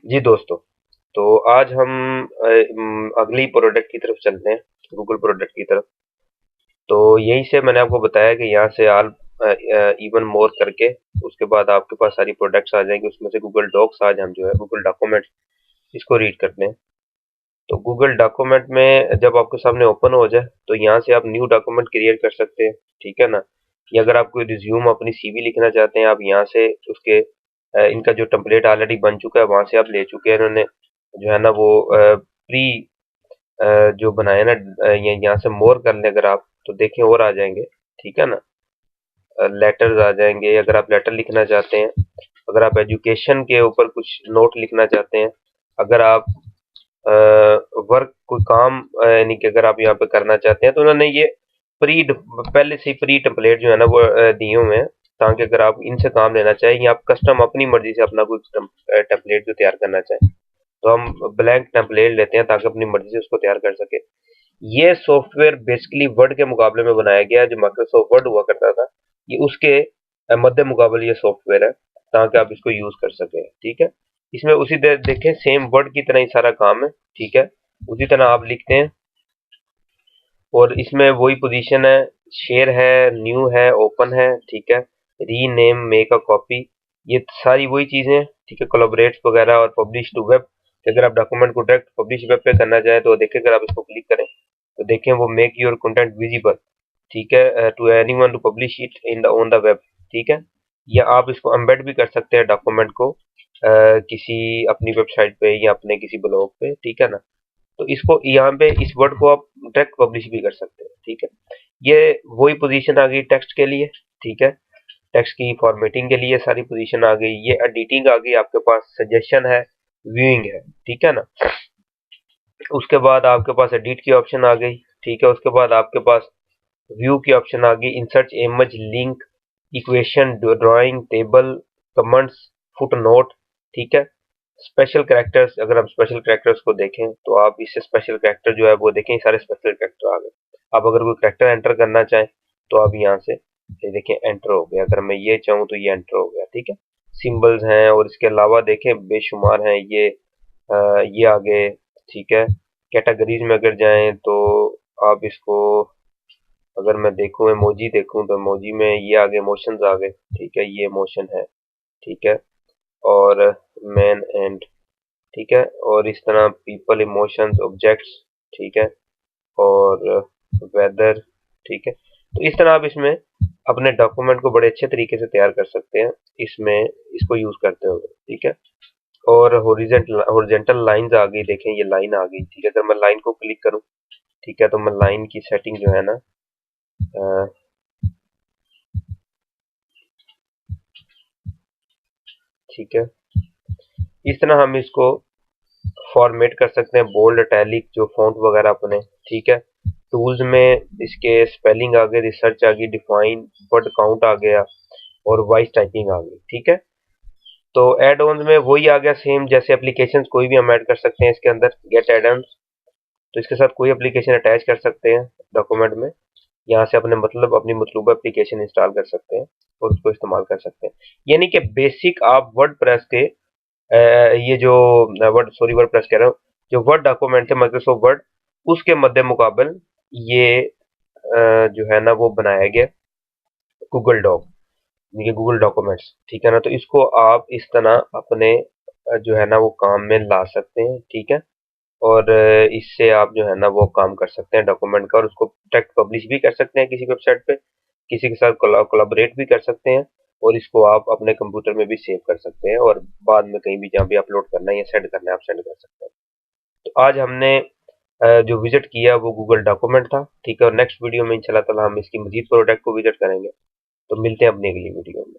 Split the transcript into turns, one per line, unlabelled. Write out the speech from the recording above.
जी दोस्तों, तो आज हम अगली प्रोडक्ट की तरफ चलते हैं, गूगल प्रोडक्ट की तरफ। तो यहीं से मैंने आपको बताया कि यहाँ से आल इवन मोर करके उसके बाद आपके पास सारी प्रोडक्ट्स आ जाएंगी। उसमें से गूगल डॉक्स आज हम जो है गूगल डॉक्यूमेंट इसको रीड करते हैं। तो गूगल डॉक्यूमेंट में जब आपके सामने ओपन हो जाए तो यहाँ से आप न्यू डॉक्यूमेंट क्रिएट कर सकते हैं, ठीक है ना। या अगर आप कोई रिज्यूम अपनी सीवी लिखना चाहते हैं, आप यहाँ से उसके इनका जो टेम्पलेट ऑलरेडी बन चुका है वहां से आप ले चुके हैं इन्होंने, जो है ना वो प्री जो बनाए ना। यहाँ से मोर कर लें अगर आप तो देखें और आ जाएंगे, ठीक है ना। लेटर्स आ जाएंगे अगर आप लेटर लिखना चाहते हैं, अगर आप एजुकेशन के ऊपर कुछ नोट लिखना चाहते हैं, अगर आप वर्क कोई काम यानी कि अगर आप यहाँ पे करना चाहते हैं तो उन्होंने ये प्री पहले से ही प्री टेम्पलेट जो है ना वो दिए हुए हैं, ताकि अगर आप इनसे काम लेना चाहें या आप कस्टम अपनी मर्जी से अपना कोई टेम्पलेट जो तैयार करना चाहें तो हम ब्लैंक टेम्पलेट लेते हैं ताकि अपनी मर्जी से उसको तैयार कर सके। ये सॉफ्टवेयर बेसिकली वर्ड के मुकाबले में बनाया गया है। जो माइक्रोसॉफ्ट वर्ड हुआ करता था, ये उसके मध्य मुकाबले ये सॉफ्टवेयर है, ताकि आप इसको यूज कर सके, ठीक है। इसमें उसी तरह देखें सेम वर्ड की तरह ही सारा काम है, ठीक है। उसी तरह आप लिखते हैं और इसमें वही पोजीशन है, शेयर है, न्यू है, ओपन है, ठीक है, रीनेम, मेक अ कॉपी, ये सारी वही चीजें, ठीक है। कोलैबोरेट वगैरह और पब्लिश टू वेब, अगर आप डॉक्यूमेंट को डायरेक्ट पब्लिश वेब पे करना चाहें तो देखिए, अगर आप इसको क्लिक करें तो देखें वो मेक योर कंटेंट विजिबल, ठीक है, to anyone to publish it in the on the web, ठीक है। या आप इसको एम्बेड भी कर सकते हैं डॉक्यूमेंट को किसी अपनी वेबसाइट पे या अपने किसी ब्लॉग पे, ठीक है ना। तो इसको यहाँ पे इस वर्ड को आप डायरेक्ट पब्लिश भी कर सकते हैं, ठीक है। ये वही पोजीशन आ गई टेक्स्ट के लिए, ठीक है। टेक्स्ट की फॉर्मेटिंग के लिए सारी पोजीशन आ गई, ये एडिटिंग आ गई, आपके पास सजेशन है, व्यूइंग है, ठीक है ना। उसके बाद आपके पास एडिट की ऑप्शन आ गई, ठीक है। उसके बाद आपके पास व्यू की ऑप्शन आ गई, insert image, link, equation, drawing, table, comments, foot note, ठीक है। स्पेशल कैरेक्टर्स, अगर आप स्पेशल कैरेक्टर्स को देखें तो आप इससे स्पेशल कैरेक्टर जो है वो देखें, सारे स्पेशल कैरेक्टर आ गए। आप अगर कोई कैरेक्टर एंटर करना चाहें तो आप यहाँ से ये देखें एंटर हो गया, अगर मैं ये चाहूँ तो ये एंटर हो गया, ठीक है। सिंबल्स हैं और इसके अलावा देखें बेशुमार हैं ये आगे, ठीक है। कैटेगरीज में अगर जाएं तो आप इसको, अगर मैं देखूं इमोजी देखूं तो इमोजी में ये आगे इमोशंस आ गए, ठीक है, ये इमोशन है, ठीक है। और मैन एंड, ठीक है, और इस तरह पीपल, इमोशंस, ऑब्जेक्ट्स, ठीक है, और वेदर, ठीक है। तो इस तरह आप इसमें अपने डॉक्यूमेंट को बड़े अच्छे तरीके से तैयार कर सकते हैं इसमें, इसको यूज करते हुए, ठीक है। और हॉरिजेंटल लाइंस आ गई, देखें ये लाइन आ गई, ठीक है। अगर मैं लाइन को क्लिक करूं, ठीक है, तो मैं लाइन की सेटिंग जो है ना अ, ठीक है, इस तरह हम इसको फॉर्मेट कर सकते हैं, बोल्ड, इटैलिक, जो फॉन्ट वगैरह अपने, ठीक है। टूल्स में इसके स्पेलिंग आ गई, रिसर्च आ गई, डिफाइन, वर्ड काउंट आ गया और वॉइस टाइपिंग आ गई, ठीक है। तो एड ऑन में वही आ गया सेम, जैसे एप्लीकेशन कोई भी हम ऐड कर सकते हैं इसके अंदर, गेट एड ऑन्स, तो इसके साथ कोई एप्लीकेशन अटैच कर सकते हैं डॉक्यूमेंट में। यहाँ से अपने मतलब अपनी मतलूबा एप्लीकेशन इंस्टॉल कर सकते हैं और उसको इस्तेमाल कर सकते हैं। यानी कि बेसिक आप वर्ड प्रेस के ये जो वर्ड, सॉरी वर्ड प्रेस कह रहा हूँ, जो वर्ड डॉक्यूमेंट है माइक्रोसॉफ्ट वर्ड, उसके मध्य मुकाबल ये जो है ना वो बनाया गया गूगल डॉक, ये गूगल डॉक्यूमेंट्स, ठीक है ना। तो इसको आप इस तरह अपने जो है ना वो काम में ला सकते हैं, ठीक है। और इससे आप जो है ना वो काम कर सकते हैं डॉक्यूमेंट का, और उसको टेक्स्ट पब्लिश भी कर सकते हैं किसी वेबसाइट पे, किसी के साथ कोलाबोरेट भी कर सकते हैं, और इसको आप अपने कंप्यूटर में भी सेव कर सकते हैं और बाद में कहीं भी जहाँ भी अपलोड करना है या सेंड करना है आप सेंड कर सकते हैं। तो आज हमने जो विजिट किया वो गूगल डॉक्यूमेंट था, ठीक है। और नेक्स्ट वीडियो में इंशाल्लाह ताला हम इसकी मजीद प्रोडक्ट को विजिट करेंगे। तो मिलते हैं अपनी अगली वीडियो में।